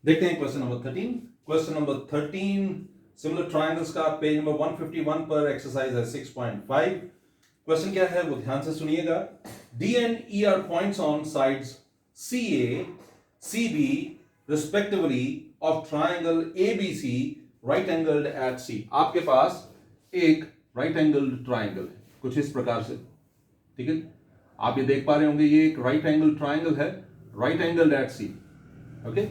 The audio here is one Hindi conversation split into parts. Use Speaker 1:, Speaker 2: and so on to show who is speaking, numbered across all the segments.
Speaker 1: देखते हैं question number 13। Question number 13 similar triangles का पेज नंबर 151 पर एक्सरसाइज है 6.5। क्वेश्चन क्या है वो ध्यान से सुनिएगा। D and E are points on sides C A C B respectively of triangle A B C right angled at C. आपके पास एक राइट एंगल्ड ट्रायंगल है कुछ इस प्रकार से, ठीक है। आप ये देख पा रहे होंगे ये एक राइट एंगल ट्रायंगल है, right angled at C. Okay,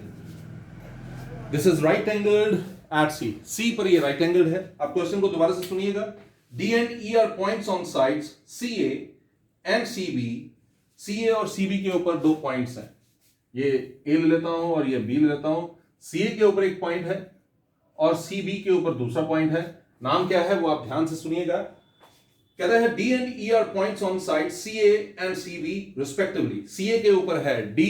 Speaker 1: this is right angled at C. C पर ये राइट एंगल्ड है। अब क्वेश्चन को दोबारा से सुनिएगा। D and E are points on sides C A and C B. C A और सी बी के ऊपर दो पॉइंट्स हैं। ये ए ले लेता हूं और ये बी ले लेता हूं। सी ए के ऊपर एक पॉइंट है और सी बी के ऊपर दूसरा पॉइंट है। नाम क्या है वो आप ध्यान से सुनिएगा। कहता है D and E are points on side C A and C B respectively. C A के ऊपर है डी,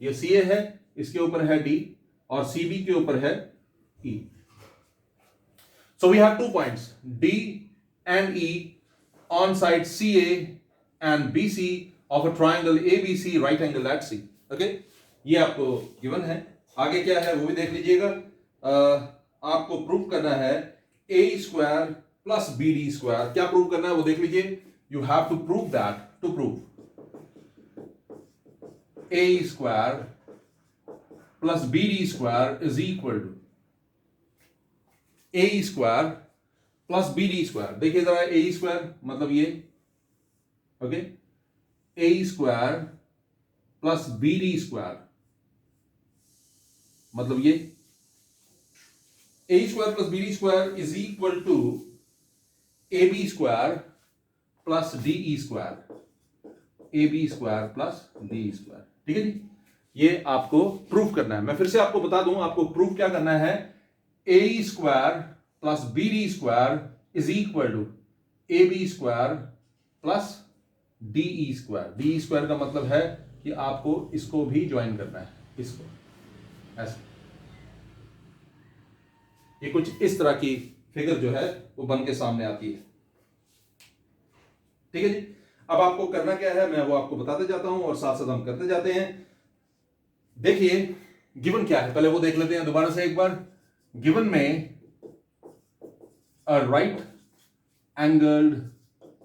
Speaker 1: ये सी ए है, इसके ऊपर है डी, और सी बी के ऊपर है E. So we have 2 points D and E on side C A and B C of a triangle A B C right angle at C. Okay, ये आपको गिवन है। आगे क्या है वो भी देख लीजिएगा। आपको प्रूव करना है A square plus B D square. क्या प्रूव करना है वो देख लीजिए। You have to prove that to prove A square plus B D square is equal to A square plus B D square. देखिए जरा, ए स्क्वायर मतलब ये, okay, A square plus B D square मतलब ये। A square plus B D square is equal to A B square plus D E square. A B square plus D square, ठीक है जी। ये आपको प्रूफ करना है। मैं फिर से आपको बता दूं, आपको प्रूफ क्या करना है। A square plus B D square is equal to A B square plus D E square. D E square का मतलब है कि आपको इसको भी ज्वाइन करना है, इसको ऐसे। ये कुछ इस तरह की फिगर जो है वो बन के सामने आती है, ठीक है जी। अब आपको करना क्या है मैं वो आपको बताते जाता हूं और साथ साथ हम करते जाते हैं। देखिए गिवन क्या है, पहले वो देख लेते हैं दोबारा से एक बार। गिवन में a right angled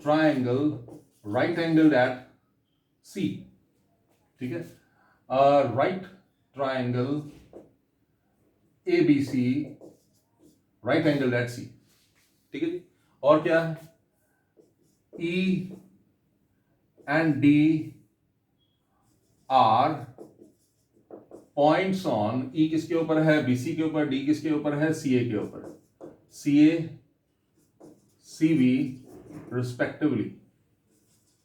Speaker 1: triangle right angled at C, ठीक है। Right triangle A B C right angled at C, ठीक है जी। और क्या है, E and D are points on. E किसके ऊपर है, बीसी के ऊपर, डी किसके ऊपर है, सीए के ऊपर। सीए सीबी रिस्पेक्टिवली,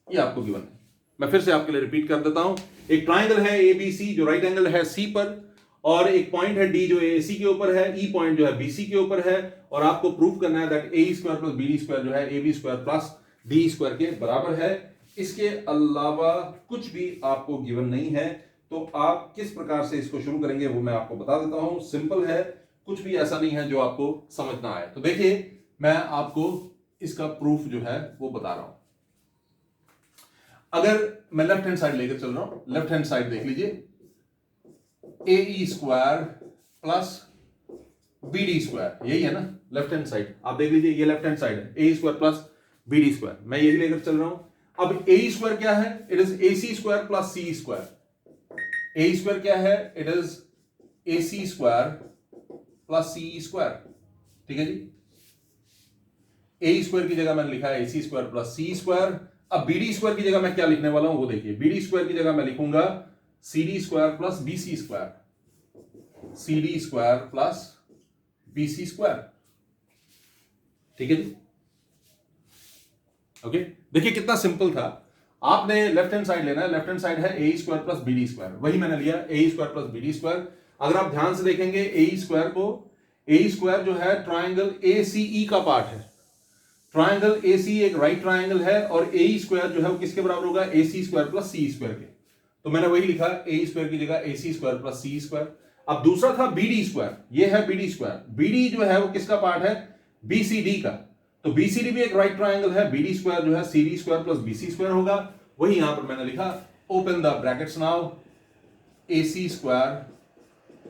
Speaker 1: ये आपको गिवन है। मैं फिर से आपके लिए रिपीट कर देता हूं। एक ट्राइंगल है ए बी सी जो राइट एंगल है सी पर, और एक पॉइंट है डी जो ए सी के ऊपर है, ई पॉइंट जो है बीसी के ऊपर है, और आपको प्रूव करना है that A square plus B D square जो है A B square plus D square के बराबर है। इसके अलावा कुछ भी आपको गिवन नहीं है। तो आप किस प्रकार से इसको शुरू करेंगे वो मैं आपको बता देता हूं। सिंपल है, कुछ भी ऐसा नहीं है जो आपको समझ ना आए। तो देखिए मैं आपको इसका प्रूफ जो है वो बता रहा हूं। अगर मैं लेफ्ट हैंड साइड लेकर चल रहा हूं, लेफ्ट हैंड साइड देख लीजिए। A square plus B D square, यही है ना लेफ्ट हैंड साइड। आप देख लीजिए ये लेफ्ट हैंड साइड है, A square plus B D square, मैं यही लेकर चल रहा हूं। अब ए स्क्वायर क्या है, it is A C square plus C square. A square क्या है, it is A C square plus C square, ठीक है जी। ए स्क्वायर की जगह मैंने लिखा है A C square plus C square. अब बी डी स्क्वायर की जगह मैं क्या लिखने वाला हूं वो देखिए। बी डी स्क्वायर की जगह मैं लिखूंगा C D square plus B C square, C D square plus B C square, ठीक है जी। ओके, देखिए कितना सिंपल था। आपने लेफ्ट हैंड साइड लेना है, लेफ्ट हैंड साइड है A square plus B D square, वही मैंने लिया A square plus B D square. अगर आप ध्यान से देखेंगे ए स्क्वायर को, ए स्क्वायर जो है ट्राइंगल ए सी ई का पार्ट है। ट्राइंगल ए सी एक राइट ट्राइंगल है, और ए स्क्वायर जो है वो किसके बराबर होगा, A C square plus C square के। तो मैंने वही लिखा ए स्क्वायर की जगह A C square plus C square. अब दूसरा था बी डी स्क्वायर, ये है B D square. B D जो है वो किसका पार्ट है, बी सी डी का। तो बी सी डी भी एक राइट ट्राइंगल है, बी डी स्क्वायर जो है C D square plus B C square होगा। वही यहां पर मैंने लिखा open the brackets now, A C square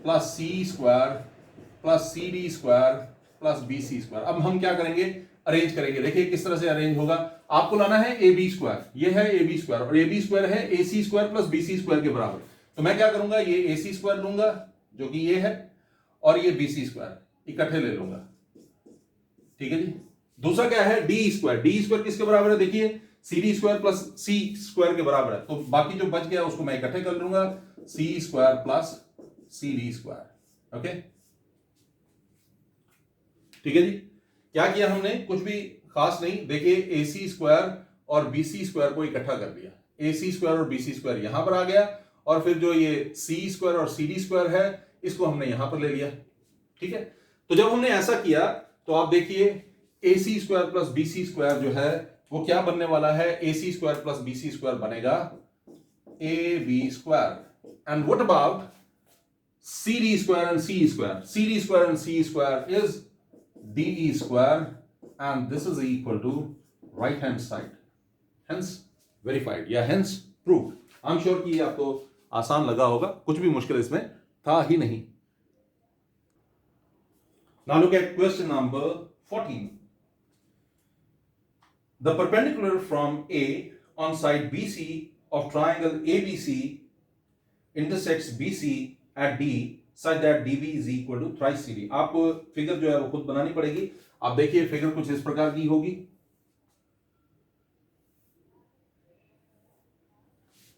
Speaker 2: plus C square plus C D square plus B C square. अब हम क्या करेंगे, अरेंज करेंगे। देखिए किस तरह से अरेंज होगा। आपको लाना है ए बी स्क्वायर, ये है ए बी स्क्वायर और ए बी स्क्वायर है A C square plus B C square के बराबर। तो मैं क्या करूंगा, ये ए सी स्क्वायर लूंगा जो कि ये है, और ये बी सी स्क्वायर इकट्ठे ले लूंगा। ठीक है जी। दूसरा क्या है, डी स्क्वायर। डी स्क्वायर किसके बराबर है, देखिए सी D square plus C square के बराबर है। तो बाकी जो बच गया उसको मैं इकट्ठे कर लूंगा, C square plus C D square. Okay, ठीक है जी। क्या किया हमने, कुछ भी खास नहीं। देखिए ए सी स्क्वायर और बी सी स्क्वायर को इकट्ठा कर दिया, ए सी स्क्वायर और बी सी स्क्वायर यहां पर आ गया, और फिर जो ये सी स्क्वायर और सी डी स्क्वायर है इसको हमने यहां पर ले लिया। ठीक है, तो जब हमने ऐसा किया तो आप देखिए A C square plus B C square जो है वो क्या बनने वाला है, A C square plus B C square बनेगा A B square. And what about C D square and C square, C D square and C square is D square and this is equal to right hand side, hence verified या hence proved. I am sure कि आपको आसान लगा होगा, कुछ भी मुश्किल इसमें था ही नहीं।
Speaker 1: Now look at question number 14. The perpendicular from A on side BC of triangle ABC intersects BC at D such that DB is equal to thrice CD. आपको फिगर जो है वो खुद बनानी पड़ेगी।
Speaker 2: आप देखिए फिगर कुछ इस प्रकार की होगी।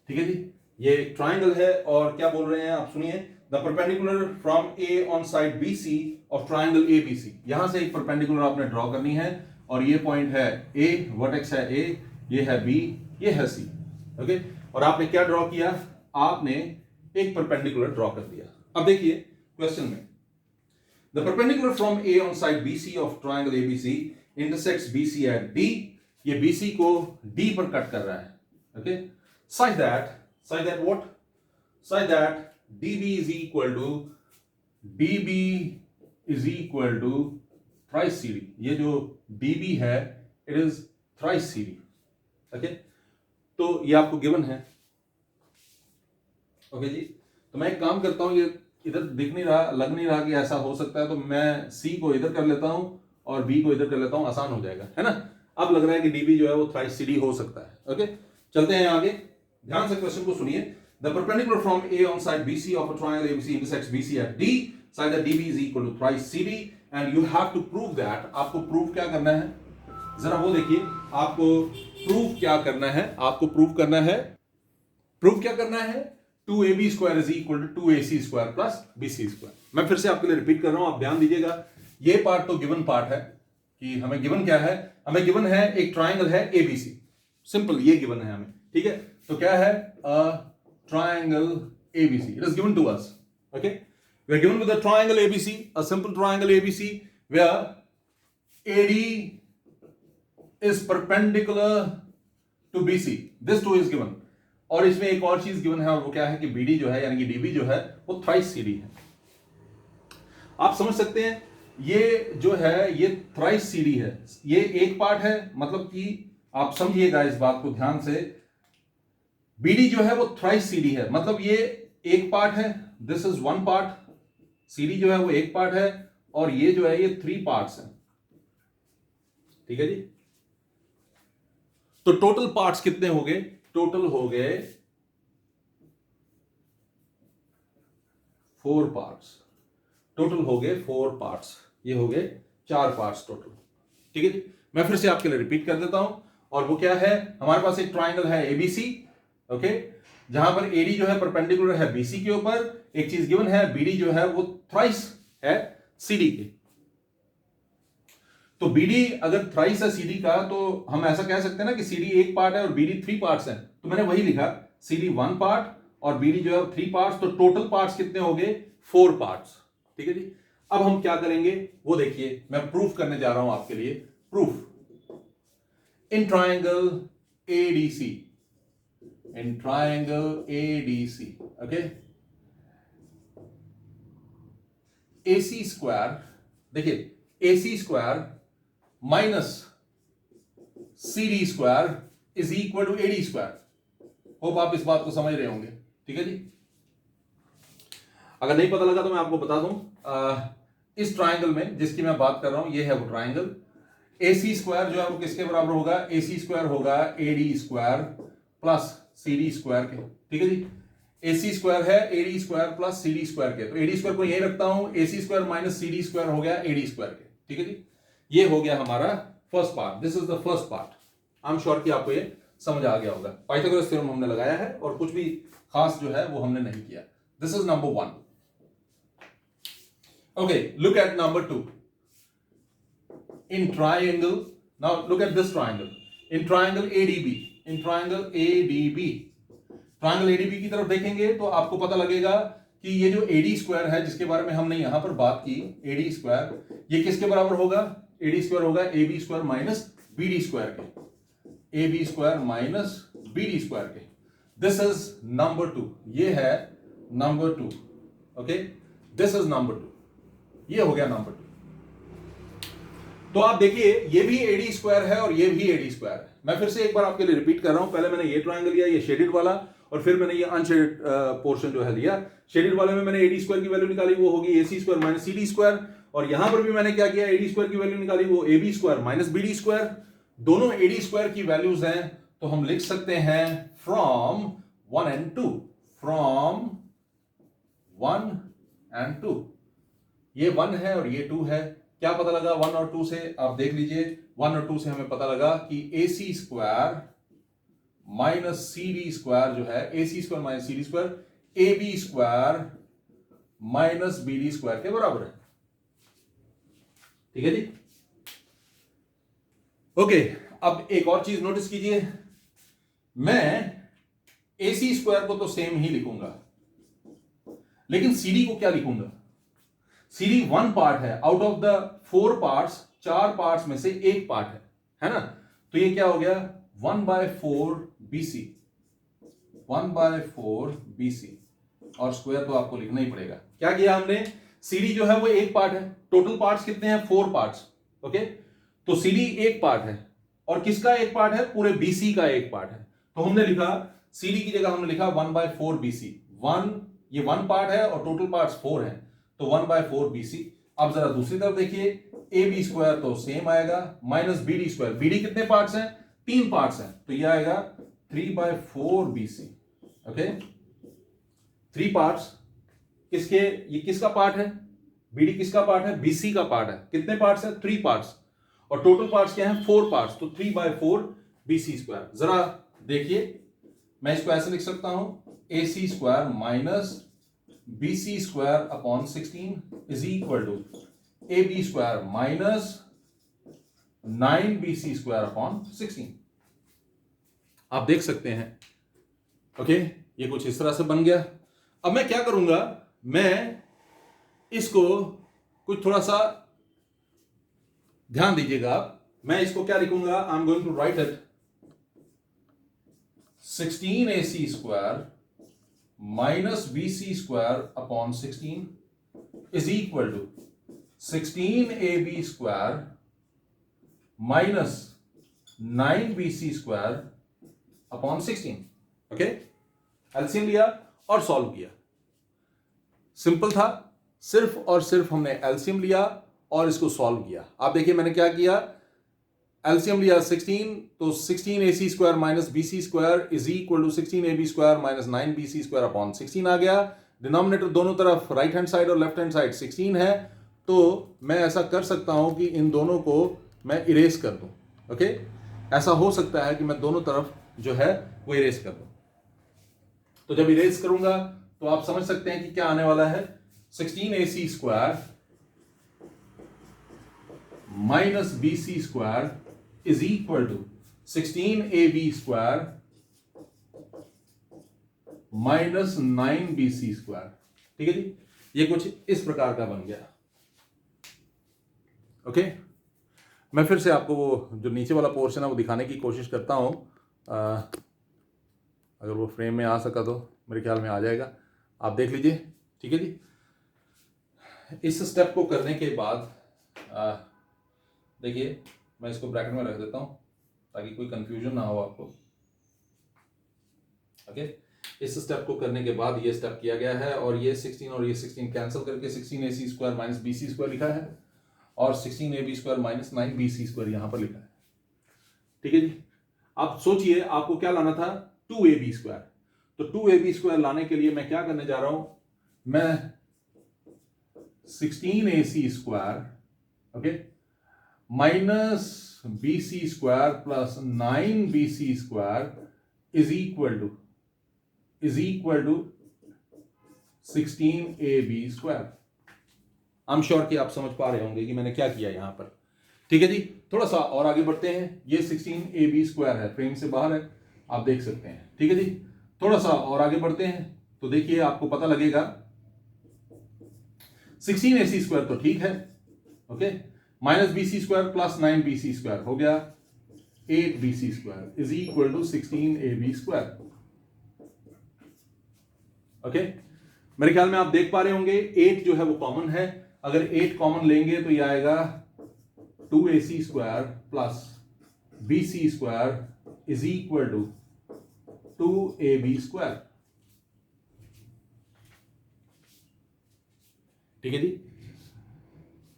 Speaker 1: ठीक है जी, ये ट्राइंगल है और क्या बोल रहे हैं आप सुनिए। The perpendicular from A on side BC of triangle ABC.
Speaker 2: यहां से एक परपेंडिकुलर आपने ड्रॉ करनी है और ये पॉइंट है A, वर्टेक्स है A, ये है B, ये है C। ओके,
Speaker 1: और आपने क्या ड्रॉ किया, आपने एक परपेंडिकुलर ड्रॉ कर दिया। अब देखिए क्वेश्चन में, The perpendicular from A on side BC of triangle ABC intersects BC at D.
Speaker 2: ये BC को D पर कट कर रहा है।
Speaker 1: Okay, such that what, such that DB is equal to
Speaker 2: thrice CD। ये जो DB है it is thrice CD।
Speaker 1: Okay, तो ये आपको गिवन है। ओके जी,
Speaker 2: तो मैं एक काम करता हूं, ये इधर दिख नहीं रहा, लग नहीं रहा कि ऐसा हो सकता है, तो मैं C को इधर कर लेता हूं और B को इधर कर लेता हूं, आसान हो जाएगा, है ना।
Speaker 1: अब लग रहा है कि DB जो है वो thrice CD हो सकता है। ओके, चलते हैं आगे, ध्यान से क्वेश्चन को सुनिए। The perpendicular from A on side BC of a triangle ABC intersects BC at D such that DB is equal to thrice CD and you have to prove that।
Speaker 2: आपको प्रूव क्या करना है,
Speaker 1: जरा वो देखिए, आपको
Speaker 2: प्रूव क्या करना है, आपको प्रूव करना है, प्रूव क्या करना है, 2AB square is equal to 2AC square plus BC square.
Speaker 1: मैं फिर से आपके लिए रिपीट कर रहा हूं, आप ध्यान दीजिएगा।
Speaker 2: ये पार्ट तो गिवन पार्ट है कि हमें गिवन क्या है, हमें गिवन है एक ट्राइंगल है ABC, सिंपल ये गिवन है हमें। ठीक है, तो क्या है, triangle ABC. It is given to us.
Speaker 1: Okay, we are given with a triangle ABC, a simple triangle ABC, where
Speaker 2: AD is perpendicular to BC. This too is given. और इसमें एक और चीज गिवन है, और वो क्या है कि BD जो है यानी कि DB जो है वो thrice CD है।
Speaker 1: आप समझ सकते हैं,
Speaker 2: ये जो है ये thrice CD है, ये एक पार्ट है, मतलब कि आप समझिएगा इस बात को ध्यान से। BD जो है वो thrice CD है, मतलब ये एक पार्ट है, this is one part, CD जो है वो एक पार्ट है, और ये जो है ये 3 पार्ट्स हैं।
Speaker 1: ठीक है जी,
Speaker 2: तो टोटल पार्ट्स कितने हो गए, टोटल हो गए 4 पार्ट्स, टोटल हो गए 4 पार्ट्स, ये हो गए 4 पार्ट्स टोटल। ठीक है जी, मैं फिर से आपके लिए रिपीट कर देता हूं, और वो क्या है, हमारे पास एक ट्राइंगल है ABC, ओके, जहां पर AD जो है परपेंडिकुलर है BC के ऊपर, एक चीज गिवन है BD जो है वो थ्राइस है CD के। तो BD अगर थ्राइस है CD का, तो हम ऐसा कह सकते हैं ना कि CD एक पार्ट है और BD 3 पार्ट्स हैं, तो मैंने वही लिखा, CD 1 पार्ट और BD जो है 3 पार्ट्स, तो टोटल पार्ट्स कितने हो गए, 4 पार्ट्स। ठीक है जी, अब हम क्या करेंगे वो देखिए, मैं प्रूफ करने जा रहा हूं आपके लिए। Proof in triangle ADC, in triangle ADC, okay, AC square, देखिए AC square minus CD square is equal to AD square. Hope आप इस बात को समझ रहे होंगे। ठीक है जी, अगर नहीं पता लगा तो मैं आपको बता दूं, इस ट्राइंगल में जिसकी मैं बात कर रहा हूं ये है वो ट्राइंगल। AC स्क्वायर जो है वो किसके बराबर होगा? AC स्क्वायर होगा AD square plus CD square के। ठीक है जी, AC स्क्वायर है AD square plus CD square के, तो AD स्क्वायर को यही रखता हूं, AC square minus CD square हो गया AD स्क्वायर के। ठीक है जी, ये हो गया हमारा first part. This is the first part. I am sure कि आपको ये समझ आ गया होगा। पाइथागोरस थ्योरम हमने लगाया है और कुछ भी खास जो है वो हमने नहीं किया। This is number 1। Okay, look at number 2। in triangle, now look at this triangle, in triangle ADB, in triangle ADB, triangle ADB की तरफ देखेंगे तो आपको पता लगेगा कि ये जो AD स्क्वायर है जिसके बारे में हमने यहां पर बात की, AD स्क्वायर, ये किसके बराबर होगा? AD स्क्वायर होगा AB square minus BD square के, AB square minus BD square के। दिस इज नंबर 2, ये है number 2। Okay, this is number 2, ये हो गया नंबर 2। तो आप देखिए ये भी AD स्क्वायर है और ये भी AD स्क्वायर है। मैं फिर से एक बार आपके लिए रिपीट कर रहा हूं, पहले मैंने ये ट्रायंगल लिया, ये शेडेड वाला, और फिर मैंने ये अनशेडेड पोर्शन जो है लिया। शेडेड वाले में मैंने AD स्क्वायर की वैल्यू निकाली, वो होगी AC square minus CD square, और यहां पर भी मैंने क्या किया, AD स्क्वायर की वैल्यू निकाली, वो AB square minus BD square. दोनों AD स्क्वायर की वैल्यूज हैं, तो हम लिख सकते हैं फ्रॉम 1 and 2, फ्रॉम 1 and 2। ये 1 है और ये 2 है। क्या पता लगा 1 और 2 से? आप देख लीजिए, 1 और 2 से हमें पता लगा कि AC square minus CD square जो है, AC square minus CD square AB square minus BD square के बराबर है। ठीक है जी, ओके। अब एक और चीज नोटिस कीजिए, मैं AC स्क्वायर को तो सेम ही लिखूंगा, लेकिन CD को क्या लिखूंगा? CD 1 पार्ट है, out of the 4 parts, 4 parts में से एक पार्ट है ना? तो ये क्या हो गया? 1/4 BC, 1/4 BC, और स्क्वायर तो आपको लिखना ही पड़ेगा। क्या किया हमने? CD जो है वो एक पार्ट है, टोटल पार्ट्स कितने हैं? 4 पार्ट्स। ओके, तो CD एक पार्ट है, और किसका एक पार्ट है? पूरे BC का एक पार्ट है। तो हमने लिखा CD की जगह हमने लिखा 1/4 BC। 1, ये 1 पार्ट है और टोटल पार्ट्स 4 हैं, तो 1/4 BC। अब जरा दूसरी तरफ देखिए, AB स्क्वायर तो सेम आएगा माइनस BD स्क्वायर। BD कितने पार्ट्स हैं? 3 पार्ट्स हैं, तो यह आएगा 3/4 BC। ओके, 3 पार्ट्स किसके? ये किसका पार्ट है? BD किसका पार्ट है? BC का पार्ट है। कितने पार्ट्स हैं? 3 पार्ट्स, और टोटल पार्ट्स क्या हैं? 4 पार्ट्स, तो 3/4 BC स्क्वायर। जरा देखिए, मैं इसको ऐसे लिख सकता हूं, AC square minus BC square upon 16 is equal to AB square minus 9BC square upon 16। आप देख सकते हैं, ओके, ये कुछ इस तरह से बन गया। अब मैं क्या करूंगा, मैं इसको कुछ थोड़ा सा ध्यान दीजिएगा आप, मैं इसको क्या लिखूंगा? I am going to write it 16AC square minus BC square upon 16 is equal to 16AB square minus 9BC square upon 16। Okay, LCM लिया और सॉल्व किया। सिंपल था, सिर्फ और सिर्फ हमने एलसीएम लिया और इसको सॉल्व किया। आप देखिए मैंने क्या किया, एलसीएम लिया 16, तो 16AC square minus BC square is equal to 16AB square minus 9BC square upon 16 आ गया। डिनोमिनेटर दोनों तरफ राइट हैंड साइड और लेफ्ट हैंड साइड 16 है, तो मैं ऐसा कर सकता हूं कि इन दोनों को मैं इरेज कर दूं। ओके, ऐसा हो सकता है कि मैं दोनों तरफ जो है वो इरेज कर दूं। तो जब इरेज करूंगा तो आप समझ सकते हैं कि क्या आने वाला है, 16AC square minus BC square is equal to 16AB square minus 9BC square. ठीक है जी, ये कुछ इस प्रकार का बन गया। ओके, मैं फिर से आपको वो जो नीचे वाला पोर्शन है वो दिखाने की कोशिश करता हूं, अगर वो फ्रेम में आ सका तो मेरे ख्याल में आ जाएगा। आप देख लीजिए। ठीक है जी, इस स्टेप को करने के बाद देखिए मैं इसको ब्रैकेट में रख देता हूं ताकि कोई कंफ्यूजन ना हो आपको। ओके, इस स्टेप को करने के बाद ये स्टेप किया गया है और ये 16 और ये 16 कैंसिल करके 16ac square minus bc square लिखा है और 16ab square minus 9bc square यहां पर लिखा है। ठीक है जी। अब सोचिए आपको क्या लाना था, 2ab स्क्वायर। तो 2ab स्क्वायर लाने के लिए मैं क्या करने जा रहा हूं, मैं 16ac square okay minus bc square plus 9bc square is equal to 16ab square. I am sure कि आप समझ पा रहे होंगे कि मैंने क्या किया यहां पर। ठीक है जी। थोड़ा सा और आगे बढ़ते हैं। ये 16ab स्क्वायर है, फ्रेम से बाहर है, आप देख सकते हैं। ठीक है जी। थोड़ा सा और आगे बढ़ते हैं तो देखिए आपको पता लगेगा 16ac स्क्वायर तो ठीक है okay, minus bc square plus 9bc square हो गया 8bc square is equal to 16ab square okay. मेरे ख्याल में आप देख पा रहे होंगे 8 जो है वो कॉमन है। अगर 8 कॉमन लेंगे तो ये आएगा 2ac square plus bc square is equal to 2ab square. ठीक है जी।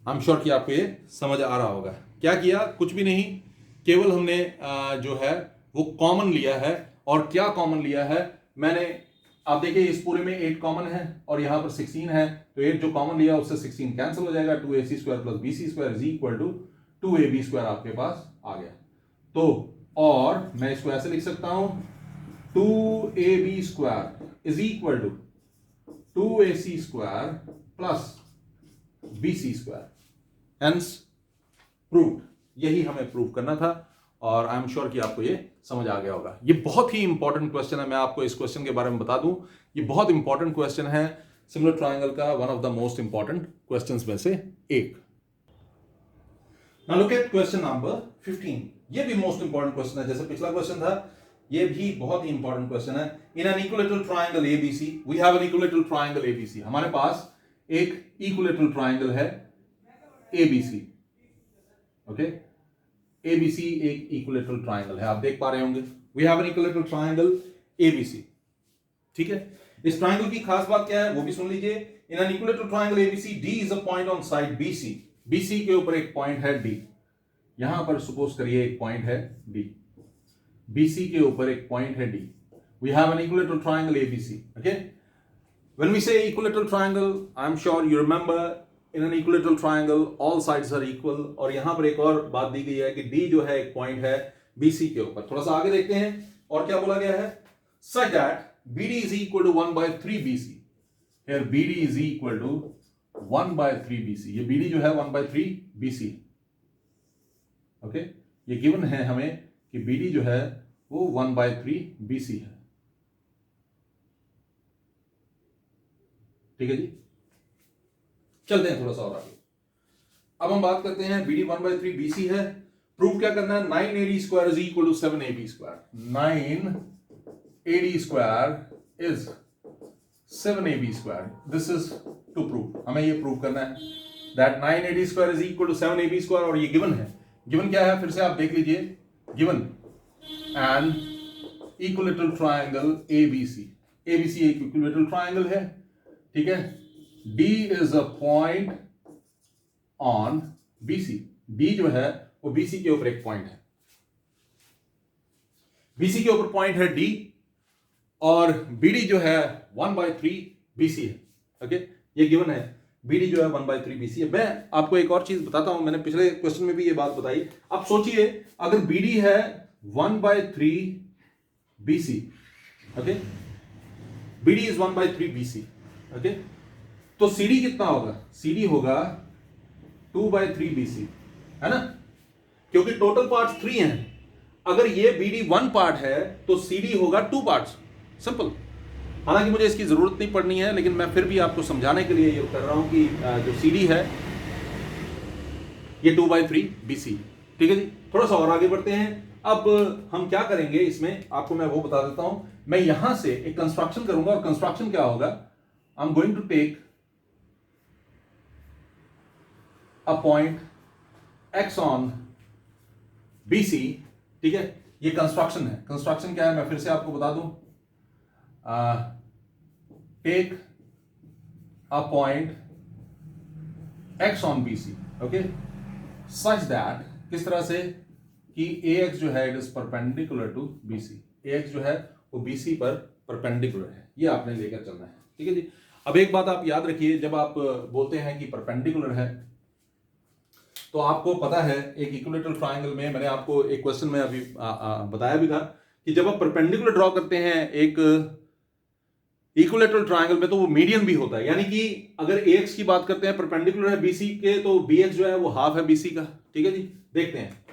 Speaker 2: आई एम श्योर कि आपको ये समझ आ रहा होगा। क्या किया, कुछ भी नहीं, केवल हमने जो है वो कॉमन लिया है। और क्या कॉमन लिया है, मैंने आप देखिए इस पूरे में 8 कॉमन है और यहां पर 16 है, तो 8 जो कॉमन लिया उससे 16 कैंसिल हो जाएगा। 2ac square plus bc square is equal to 2ab square आपके पास आ गया। तो और मैं इसको ऐसे लिख सकता हूं 2ab square is equal to 2ac square plus bc square. Hence proved. यही हमें प्रूव करना था और आई एम श्योर कि आपको ये समझ आ गया होगा। ये बहुत ही इंपॉर्टेंट क्वेश्चन है। मैं आपको इस क्वेश्चन के बारे में बता दूं, ये बहुत इंपॉर्टेंट क्वेश्चन है, सिमिलर ट्रायंगल का one of the most important questions में से एक।
Speaker 1: Now look at question number 15। ये भी मोस्ट इंपॉर्टेंट क्वेश्चन है, जैसे पिछला क्वेश्चन था, ये भी बहुत ही इंपॉर्टेंट क्वेश्चन है। In an equilateral triangle ABC, we have an equilateral triangle ABC. हमारे पास एक इक्विलैटरल ट्रायंगल है एबीसी ओके। एबीसी एक इक्विलैटरल ट्रायंगल है, आप देख पा रहे होंगे। We have an equilateral triangle ABC. ठीक है। इस ट्रायंगल की खास बात क्या है वो भी सुन लीजिए। इन an equilateral triangle ABC D is a point on side BC. BC के ऊपर एक पॉइंट है डी। यहां पर सपोज करिए एक पॉइंट है डी, बीसी के ऊपर एक पॉइंट है D. We have an equilateral triangle ABC okay. When we say equilateral triangle, I am sure you remember in an equilateral triangle all sides are equal. और यहां पर एक और बात दी गई है कि डी जो है एक पॉइंट है बीसी के ऊपर। थोड़ा सा आगे देखते हैं और क्या बोला गया है, such that BD is equal to 1/3 BC। Here BD is equal to 1/3 BC। ये BD जो है 1/3 BC ओके। ये गिवन है हमें कि BD जो है वो 1/3 BC है। ठीक है जी। चलते हैं थोड़ा सा और आगे। अब हम बात करते हैं BD 1/3 BC है। प्रूफ क्या करना है, 9AD square is equal to 7AB square. 9AD square is 7AB square. This is to prove, हमें ये प्रूव करना है that 9AD square is equal to 7AB square. और ये गिवन है। गिवन क्या है, फिर से आप देख लीजिए। Given an equilateral triangle ABC। ABC एक इक्विलैटरल ट्रायंगल है। ठीक है। D is a point on BC। D जो है वो BC के ऊपर एक पॉइंट है। BC के ऊपर पॉइंट है D और BD जो है 1/3 BC है ओके। ये गिवन है, BD जो है 1/3 BC है। मैं आपको एक और चीज बताता हूं, मैंने पिछले क्वेश्चन में भी ये बात बताई। अब सोचिए अगर BD है 1/3 BC okay, BD is 1/3 BC okay, तो CD कितना होगा, CD होगा 2/3 BC है ना, क्योंकि टोटल पार्ट्स 3 हैं। अगर ये BD 1 पार्ट है तो CD होगा 2 पार्ट्स। सिंपल। हालांकि मुझे इसकी जरूरत नहीं पड़नी है, लेकिन मैं फिर भी आपको समझाने के लिए ये कर रहा हूं कि जो CD है ये 2/3 BC। ठीक है जी। थोड़ा सा और आगे बढ़ते हैं। अब हम क्या करेंगे इसमें, आपको मैं वो बता देता हूं। मैं यहां से एक कंस्ट्रक्शन करूंगा और कंस्ट्रक्शन क्या होगा, I am going to take a point x on BC। ठीक है। ये कंस्ट्रक्शन है। कंस्ट्रक्शन क्या है मैं फिर से आपको बता दूं।
Speaker 2: Take a point x on BC, okay, such that, किस तरह से कि AX जो है it is perpendicular to BC, AX जो है वो BC पर परपेंडिकुलर है, ये आपने लेकर चलना है, ठीक है जी। अब एक बात आप याद रखिए, जब आप बोलते हैं कि परपेंडिकुलर है तो आपको पता है एक इक्विलेटरल ट्रायंगल में, मैंने आपको एक क्वेश्चन में अभी बताया भी था कि जब आप परपेंडिकुलर ड्रॉ करते हैं एक इक्विलेटरल ट्रायंगल में तो वो मीडियन भी होता है, यानी कि अगर AX की बात करते हैं परपेंडिकुलर है BC के तो BX जो है वो हाफ है BC का, ठीक है जी। देखते हैं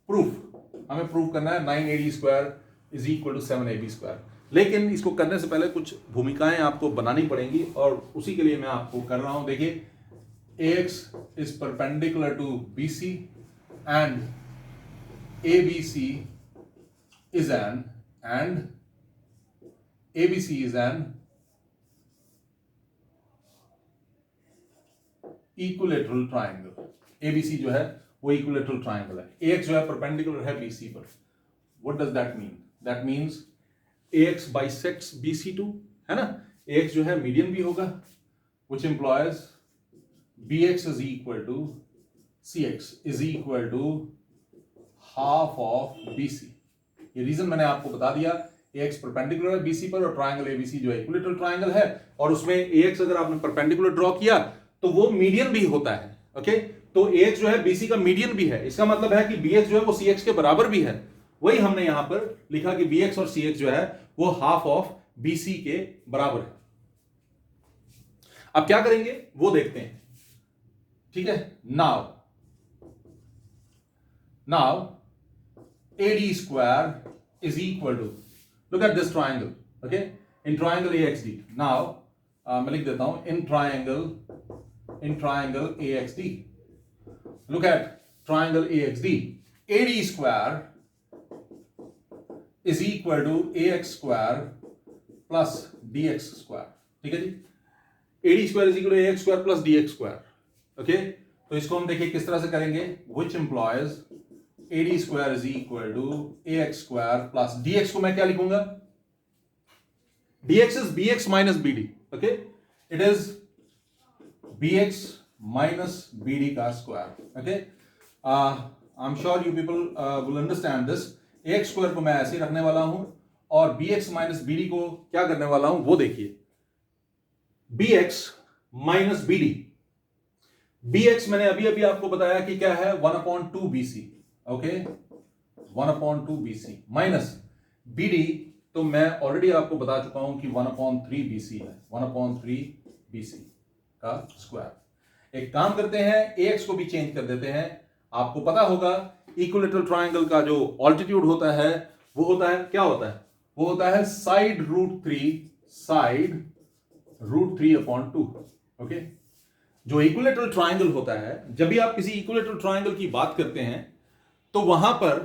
Speaker 2: प्रूफ, हमें प्रूफ करना है 9AD square is equal to 7AB square, लेकिन इसको करने से पहले कुछ भूमिकाएं आपको बनानी पड़ेंगी और उसी के लिए मैं आपको कर रहा हूं। देखिए AX is perpendicular to BC and ABC is an equilateral triangle। ABC जो है वो equilateral triangle है, AX जो है perpendicular है BC पर। What does that mean? That means AX bisects BC2, है ना, AX जो है मीडियन भी होगा, which implies BX is equal to CX is equal to half of BC। ये रीजन मैंने आपको बता दिया, AX परपेंडिकुलर है BC पर और ट्रायंगल ABC जो है इक्विलेटरल ट्रायंगल है, और उसमें AX अगर आपने परपेंडिकुलर ड्रॉ किया तो वो मीडियन भी होता है, ओके। तो AX जो है BC का मीडियन भी है, इसका मतलब है कि BX जो है वो CX के बराबर भी है, वही हमने यहां पर लिखा कि BX और CX जो है वो हाफ ऑफ BC के बराबर है। अब क्या करेंगे वो देखते हैं, ठीक है। Now AD square is equal to, look at this triangle, okay, in triangle AXD। now मैं लिख देता हूं in triangle AXD, look at triangle AXD, AD square is equal to AX square plus DX square, ठीक है जी। AD square is equal to AX square plus DX square, okay. तो इसको हम देखिए किस तरह से करेंगे, which implies AD square is equal to AX square plus DX को मैं क्या लिखूंगा, DX is BX minus BD, okay, it is BX minus BD का square, okay। I'm sure you people will understand this। AX square को मैं ऐसे ही रखने वाला हूं और BX minus BD को क्या करने वाला हूं वो देखिए, BX minus BD, BX मैंने अभी अभी आपको बताया कि क्या है 1/2 BC, okay, 1/2 BC minus BD, तो मैं ऑलरेडी आपको बता चुका हूं कि 1/3 BC है, 1/3 BC का स्क्वायर। एक काम करते हैं, AX को भी चेंज कर देते हैं। आपको पता होगा इक्विलेटरल ट्रायंगल का जो ऑल्टीट्यूड होता है वो होता है, क्या होता है, वो होता है साइड रूट 3/2, ओके। जो इक्विलेटरल ट्रायंगल होता है, जब भी आप किसी इक्विलेटरल ट्रायंगल की बात करते हैं तो वहां पर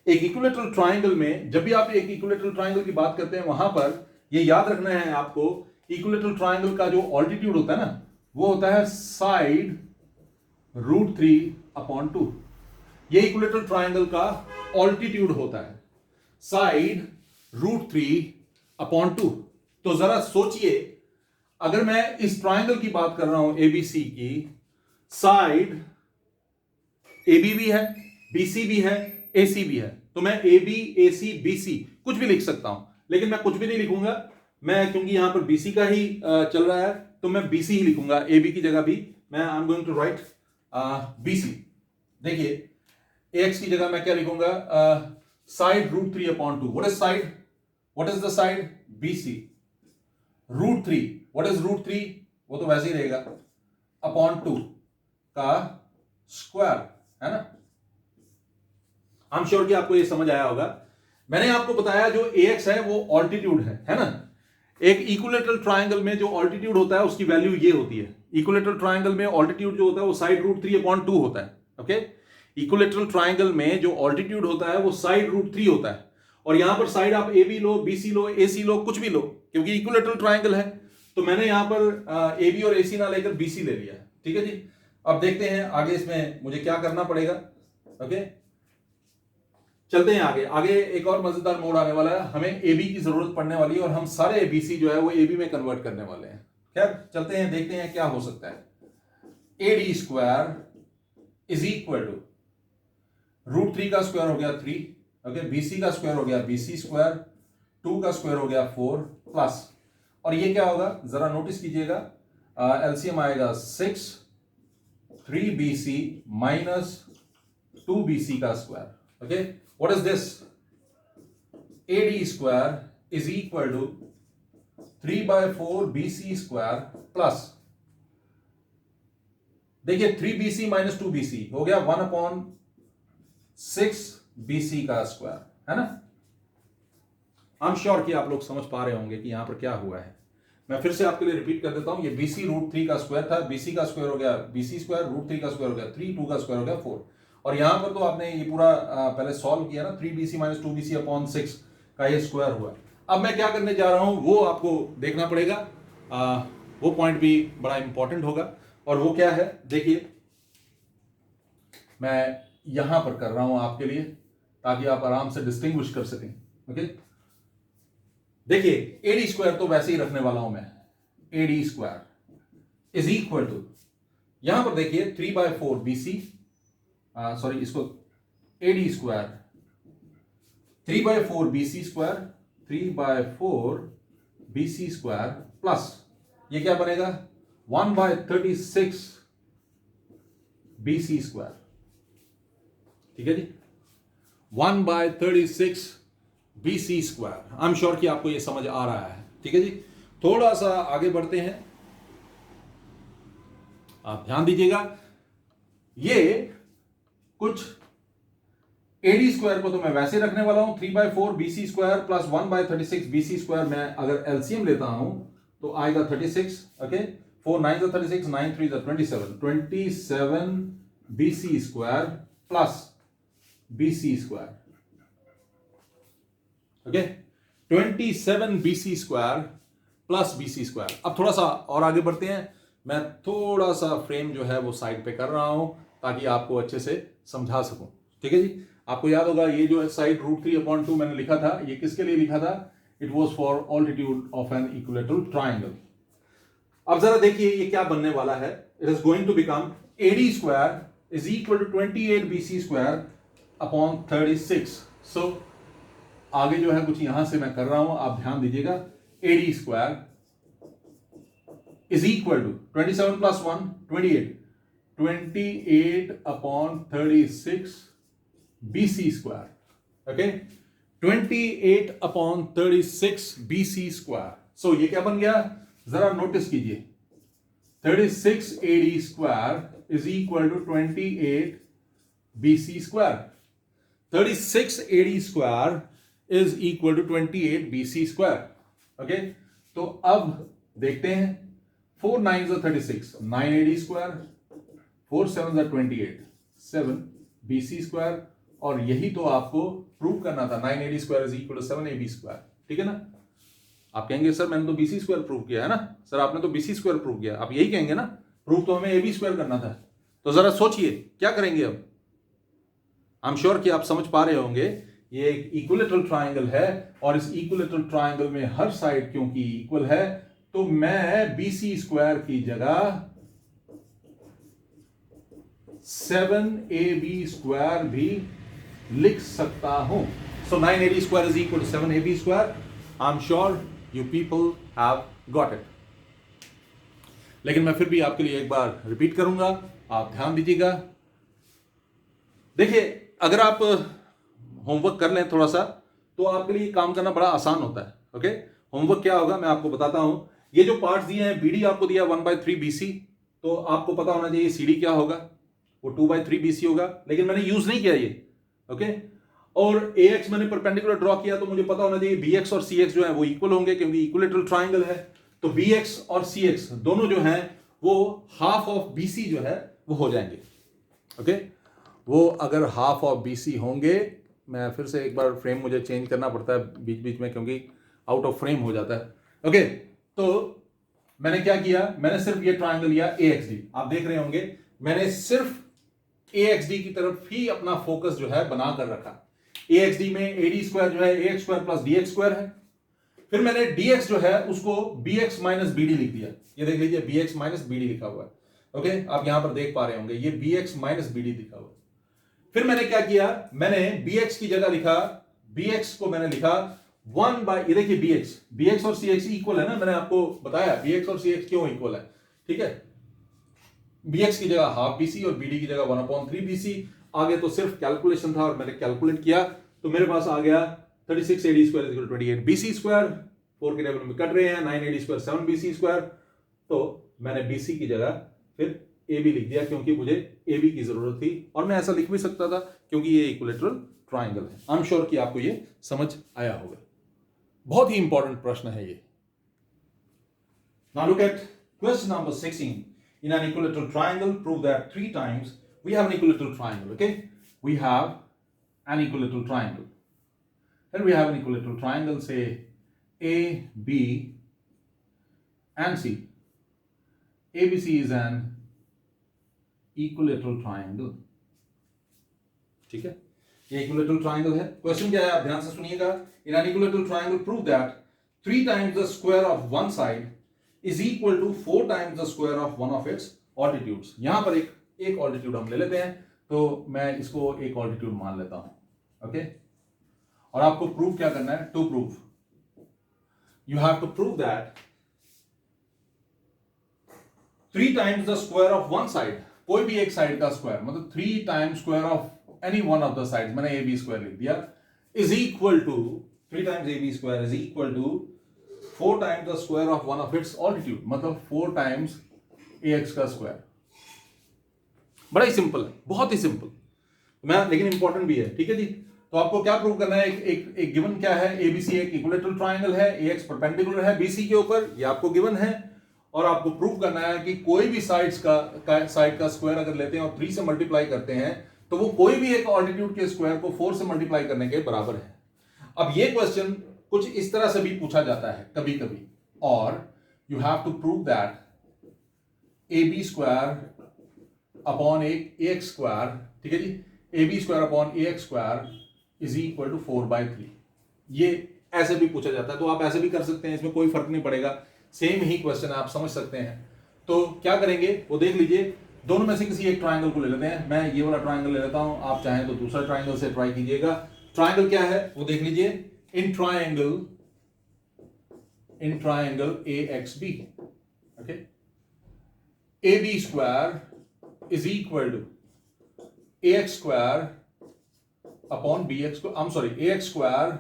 Speaker 2: एक इक्विलेटरल ट्रायंगल में, जब भी आप एक इक्विलेटरल ट्रायंगल की बात करते हैं वहां पर ये याद रखना है आपको, इक्विलेटरल ट्रायंगल का जो ऑल्टीट्यूड होता है ना वो होता है साइड रूट 3/2। ये इक्विलेटरल ट्रायंगल का ऑल्टीट्यूड होता है साइड रूट 3/2। तो जरा सोचिए, अगर मैं इस ट्रायंगल की बात कर रहा हूं ABC की, साइड AB भी है, BC भी है, AC भी है, तो मैं AB AC BC कुछ भी लिख सकता हूं, लेकिन मैं कुछ भी नहीं लिखूंगा, मैं क्योंकि यहां पर BC का ही चल रहा है तो मैं BC ही लिखूंगा, AB की जगह भी मैं I am going to write BC। देखिए AX की जगह मैं क्या लिखूंगा, side root 3/2। What is the side BC, root 3, what is root 3, वो तो वैसे ही रहेगा /2 का स्क्वायर, है ना। आई एम श्योर कि आपको ये समझ आया होगा। मैंने आपको बताया जो AX है वो ऑल्टीट्यूड है ना। एक इक्विलेटरल ट्रायंगल में जो ऑल्टीट्यूड होता है उसकी वैल्यू ये होती है, इक्विलेटरल ट्रायंगल में ऑल्टीट्यूड जो होता है वो साइड रूट 3/2 होता है, ओके। इक्विलेटरल ट्रायंगल में जो ऑल्टीट्यूड होता है वो साइड रूट 3 होता है, और यहां पर साइड आप AB लो, BC लो, AC लो, कुछ भी लो, क्योंकि इक्विलेटरल ट्रायंगल है तो मैंने यहां पर AB और AC ना लेकर BC ले लिया, ठीक है जी। अब देखते हैं आगे इसमें मुझे क्या करना पड़ेगा, ओके। चलते हैं आगे। आगे एक और मजेदार मोड आने वाला है, हमें ए बी की जरूरत पड़ने वाली है और हम सारे एबीसी जो है वो ए बी में कन्वर्ट करने वाले हैं। खैर चलते हैं, देखते हैं क्या हो सकता है। A D square is equal to √3 का स्क्वायर हो गया 3, ओके, बीसी का स्क्वायर हो गया बीसी स्क्वायर, 2 का स्क्वायर हो गया 4 प्लस, और ये क्या होगा जरा नोटिस कीजिएगा, एलसीएम आएगा 6, 3bc माइनस 2bc का square, okay. What is this? AD square is equal to 3/4 BC square plus, देखिए 3bc माइनस 2bc हो गया 1/6 BC का स्क्वायर, है ना। आई एम श्योर कि आप लोग समझ पा रहे होंगे कि यहां पर क्या हुआ है। मैं फिर से आपके लिए रिपीट कर देता हूं, ये BC √3 का स्क्वायर था, BC का स्क्वायर हो गया BC स्क्वायर, √3 का स्क्वायर हो गया 3, 2 का स्क्वायर हो गया 4, और यहां पर तो आपने ये पूरा पहले सॉल्व किया ना, 3bc माइनस 2bc अपॉन 6 का ये स्क्वायर हुआ। अब मैं क्या करने जा रहा हूं वो आपको देखना पड़ेगा, वो पॉइंट भी बड़ा इंपॉर्टेंट होगा, और वो क्या है देखिए, मैं यहां पर कर रहा हूं आपके लिए ताकि आप आराम से डिस्टिंग्विश कर सकें, ओके। देखिए एडी स्क्वायर तो वैसे ही रखने वाला हूं मैं, AD square is equal to, यहां पर देखिए 3/4 BC, सॉरी इसको AD square 3/4 BC square, 3/4 BC square plus ये क्या बनेगा 1/36 BC स्क्वायर, ठीक है जी, 1/36 BC square. I am sure कि आपको ये समझ आ रहा है, ठीक है जी। थोड़ा सा आगे बढ़ते हैं, आप ध्यान दीजिएगा, ये कुछ एडी स्क्वायर को तो मैं वैसे रखने वाला हूं 3/4 BC square plus 1/36 BC square, मैं अगर एलसीएम लेता हूं तो आएगा 36, okay, 4 9 36, 9 3 27 BC square plus BC square, okay, 27 BC square plus BC square. अब थोड़ा सा और आगे बढ़ते हैं, मैं थोड़ा सा फ्रेम जो है वो साइड पे कर रहा हूं ताकि आपको अच्छे से समझा सकूं, ठीक है जी। आपको याद होगा ये जो है साइड √3/2 मैंने लिखा था, ये किसके लिए लिखा था? It was for altitude of an equilateral triangle. अब जरा देखिए ये क्या बनने वाला है, it is going to become AD square is equal to 28 BC square upon 36। So आगे जो है कुछ यहां से मैं कर रहा हूं, आप ध्यान दीजिएगा, AD square is equal to 27 plus 1 28 upon 36 BC square, okay, 28 upon 36 BC square. So ये क्या बन गया जरा नोटिस कीजिए, 36 AD square is equal to 28 BC square, 36 AD square is equal to 28 BC square, okay. तो अब देखते हैं, 4 9 36, 9 AD स्क्वायर, 4 7 28, 7 BC स्क्वायर, और यही तो आपको प्रूव करना था, 9 AD square is equal to 7 AB square, ठीक है ना। आप कहेंगे सर मैंने तो BC स्क्वायर प्रूव किया है ना, सर आपने तो BC स्क्वायर प्रूव किया, आप यही कहेंगे ना, प्रूव तो हमें AB स्क्वायर करना था। तो जरा सोचिए क्या करेंगे अब। आई एम श्योर कि आप समझ पा रहे होंगे, ये एक इक्विलेटरल ट्राइंगल है, और इस इक्विलेटरल ट्राइंगल में हर साइड क्योंकि इक्वल है, तो मैं BC स्क्वायर की जगह 7AB स्क्वायर भी लिख सकता हूं। So 9 AD square is equal to 7 AB square. I am sure you people have got it. लेकिन मैं फिर भी आपके लिए एक बार रिपीट करूंगा, आप ध्यान दीजिएगा। देखिए अगर आप होमवर्क कर लें थोड़ा सा, तो आपके लिए काम करना बड़ा आसान होता है, ओके। होमवर्क क्या होगा मैं आपको बताता हूं। ये जो पार्ट्स दिए हैं, BD आपको दिया 1/3 BC, तो आपको पता होना चाहिए CD क्या होगा, वो 2/3 BC होगा, लेकिन मैंने यूज नहीं किया ये, ओके। और AX मैंने परपेंडिकुलर ड्रॉ किया, तो मुझे पता होना चाहिए BX और CX जो है वो इक्वल होंगे, क्योंकि इक्विलेटरल ट्राइंगल है। तो BX और CX दोनों जो हैं वो हाफ ऑफ BC जो है वो हो जाएंगे, ओके। वो अगर हाफ ऑफ BC होंगे, मैं फिर से एक बार फ्रेम मुझे चेंज करना पड़ता है बीच बीच में, क्योंकि आउट ऑफ फ्रेम हो जाता है, ओके। तो मैंने क्या किया, मैंने सिर्फ ये ट्राइंगल लिया AXD, आप देख रहे होंगे मैंने सिर्फ AXD की तरफ ही अपना फोकस जो है बनाकर रखा। ए एक्स डी में ए डी स्क्वायर जो है A X square plus D X square है। फिर मैंने डी एक्स जो है उसको B X minus B D लिख दिया, ये देख लीजिए B X minus B D लिखा हुआ है। ओके, आप यहां पर देख पा रहे होंगे ये B X minus B D लिखा हुआ है। फिर मैंने क्या किया, मैंने बी एक्स की जगह लिखा, बी एक्स को मैंने लिखा 1 बाय, ये देखिए बी एक्स और सी एक्स इक्वल है ना, मैंने आपको बताया बी एक्स और सी एक्स क्यों इक्वल है। ठीक है, बी एक्स की जगह हाफ बी सी और बी डी की जगह 1/3 बी सी। आगे तो सिर्फ कैलकुलेशन था और मैंने कैलकुलेट किया तो मेरे पास आ गया 36 AD square equal 28 BC square, 4 के टेबल में कट रहे हैं, 9 AD स्क्वायर 7 BC स्क्वायर। तो मैंने BC की जगह फिर AB लिख दिया क्योंकि मुझे AB की जरूरत थी, और मैं ऐसा लिख भी सकता था क्योंकि ये इक्विलेटरल ट्राइंगल है। आई एम श्योर कि आपको ये समझ आया होगा। बहुत ही इंपॉर्टेंट प्रश्न है ये।
Speaker 1: Now look at question number 16. In an equilateral triangle, prove that 3 times
Speaker 2: We have an equilateral triangle, okay? We have an equilateral triangle. Here we have an equilateral triangle, say A, B, and C. ABC is an equilateral triangle.
Speaker 1: ठीक है, ये इक्विलेटरल ट्राइंगल है। क्वेश्चन क्या है, आप ध्यान से सुनिएगा। In an equilateral triangle prove that 3 times the square of one side is equal to 4 times the square of one of its altitudes. यहां पर एक ऑल्टीट्यूड हम ले लेते हैं, तो मैं इसको एक ऑल्टीट्यूड मान लेता हूं। ओके, और आपको प्रूव क्या करना है, to prove you have to prove that 3 times the square of one side,
Speaker 2: कोई भी एक साइड का स्क्वायर, मतलब 3 times square of any one of the sides, मैंने ए बी स्क्वायर लिख दिया, is equal to
Speaker 1: 3 times AB square is equal to 4 times the square of
Speaker 2: one of its altitude, मतलब 4 times ax का स्क्वायर। बड़ा ही सिंपल है, बहुत ही सिंपल, मैं लेकिन इंपॉर्टेंट भी है। ठीक है जी, तो आपको क्या प्रूव करना है, एक गिवन क्या है, एबीसी एक इक्विलेटरल ट्राइंगल है, एक्स परपेंडिकुलर है बीसी के ऊपर, ये आपको गिवन है, और आपको प्रूव करना है कि कोई भी साइड का स्क्वायर अगर लेते हैं और 3 से मल्टीप्लाई करते हैं तो वो कोई भी एक ऑल्टीट्यूड के स्क्वायर को 4 से मल्टीप्लाई करने के बराबर है। अब ये क्वेश्चन कुछ इस तरह से भी पूछा जाता है कभी कभी, और you have to prove that A B square upon A X square, ठीक है जी, A B square upon A X square is equal to 4/3। ये ऐसे भी पूछा जाता है, तो आप ऐसे भी कर सकते हैं, इसमें कोई फर्क नहीं पड़ेगा, सेम ही क्वेश्चन आप समझ सकते हैं। तो क्या करेंगे वो देख लीजिए, दोनों में से किसी एक ट्राइंगल को ले लेते हैं, मैं ये वाला ट्राइंगल ले लेता हूं, आप चाहें तो दूसरा ट्राइंगल से ट्राई कीजिएगा। ट्राइंगल क्या है वो देख लीजिए, in triangle A X B, okay, A B square is equal to ax square upon bx, I'm sorry, ax square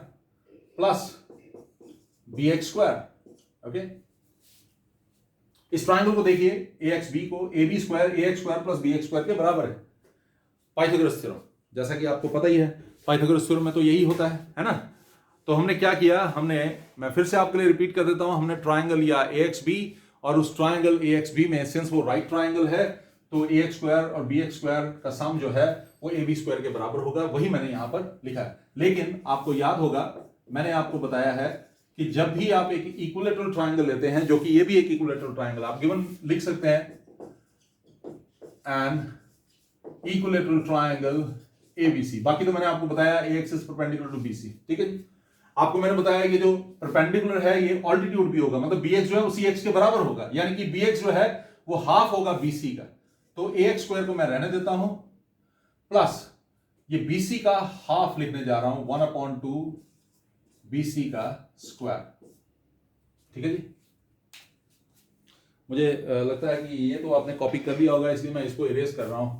Speaker 2: plus bx square, okay? इस ट्राइंगल को देखिए ax b को a b square ax square plus bx square के बराबर है, पाइथागोरस थ्योरम, जैसा कि आपको पता ही है पाइथागोरस थ्योरम में तो यही होता है ना। तो हमने क्या किया, मैं फिर से आपके लिए रिपीट कर देता हूं, हमने ट्राइंगल लिया ax b, और उस ट्राइंगल ax b में सिंस वो राइट ट्राइंगल है तो ए एक्स स्क्वायर और बी एक्स स्क्वायर का सम जो है वो ए बी स्क्वायर के बराबर होगा, वही मैंने यहां पर लिखा है। लेकिन आपको याद होगा मैंने आपको बताया है कि जब भी आप एक इक्विलेटरल ट्राइंगल लेते हैं, जो कि ये भी एक इक्विलेटरल ट्राइंगल, आप गिवन लिख सकते हैं एन इक्विलेटरल ट्राइंगल एबीसी, बाकी तो मैंने आपको बताया A X is perpendicular to BC, ठीक है जी। आपको मैंने बताया कि जो परपेंडिकुलर है ये ऑल्टीट्यूड भी होगा, मतलब बी एक्स जो है वो सी एक्स के बराबर होगा, यानी कि बी एक्स जो है वो हाफ होगा बीसी का, तो ए एक्स स्क्वायर को मैं रहने देता हूं, प्लस ये बीसी का हाफ लिखने जा रहा हूं 1/2 बीसी का स्क्वायर, ठीक है जी। मुझे लगता है कि ये तो आपने कॉपी कर लिया होगा, इसलिए मैं इसको इरेज कर रहा हूं,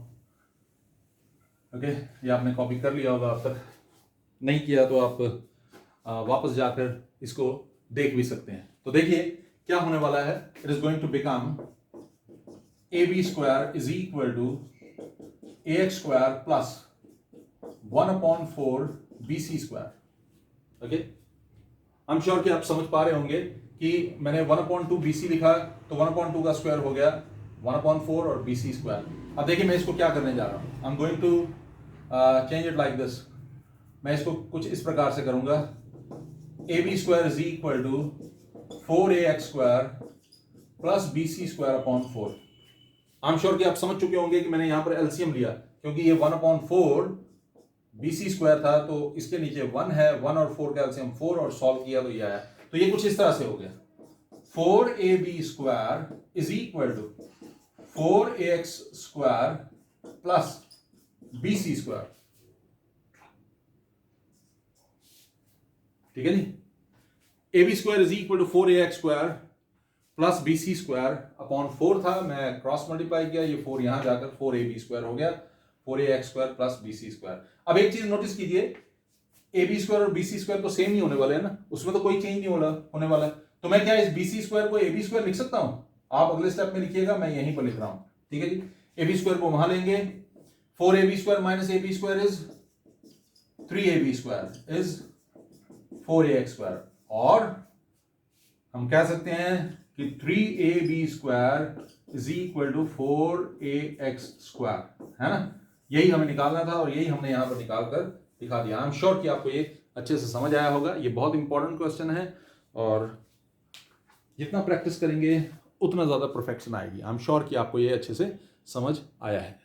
Speaker 2: ओके। ये आपने कॉपी कर लिया होगा, अब तक नहीं किया तो आप वापस जाकर इसको देख भी सकते हैं। तो देखिए क्या होने वाला है, it is going to become AB square is equal to AX square plus 1/4 BC square, okay? I'm sure कि आप समझ पा रहे होंगे कि मैंने 1/2 BC लिखा तो 1/2 का स्क्वायर हो गया 1/4 और BC स्क्वायर। अब देखिए मैं इसको क्या करने जा रहा हूं, I'm going to change it like this। मैं इसको कुछ इस प्रकार से करूंगा, AB square is equal to 4AX square plus BC square upon 4। I am sure कि आप समझ चुके होंगे कि मैंने यहां पर एलसीएम लिया, क्योंकि ये 1/4 BC स्क्वायर था तो इसके नीचे 1 है, 1 और 4 का एलसीएम 4 और सॉल्व किया तो ये आया। तो ये कुछ इस तरह से हो गया 4AB square is equal to 4AX square plus BC square. ठीक है जी, AB square is equal to 4AX square plus BC square upon 4 था, मैं क्रॉस मल्टीप्लाई किया, ये 4 यहां जाकर 4AB स्क्वायर हो गया, 4AX square plus BC square. अब एक चीज नोटिस कीजिए, AB स्क्वायर और BC स्क्वायर तो सेम ही होने वाले हैं ना, उसमें तो कोई चेंज नहीं होने वाला है। तो मैं क्या इस BC स्क्वायर को AB स्क्वायर लिख सकता हूं? आप अगले स्टेप में लिखिएगा, मैं यहीं पर लिख रहा हूं। ठीक है जी, AB स्क्वायर को वहां लेंगे, 4AB square minus AB square is 3AB square is 4AX square, और हम कह सकते हैं कि 3AB square is equal to 4AX square, है ना। यही हमें निकालना था और यही हमने यहां पर निकाल कर दिखा दिया। आई एम श्योर कि आपको ये अच्छे से समझ आया होगा। ये बहुत इंपॉर्टेंट क्वेश्चन है और जितना प्रैक्टिस करेंगे उतना ज्यादा परफेक्शन आएगी। आई एम श्योर कि आपको ये अच्छे से समझ आया है।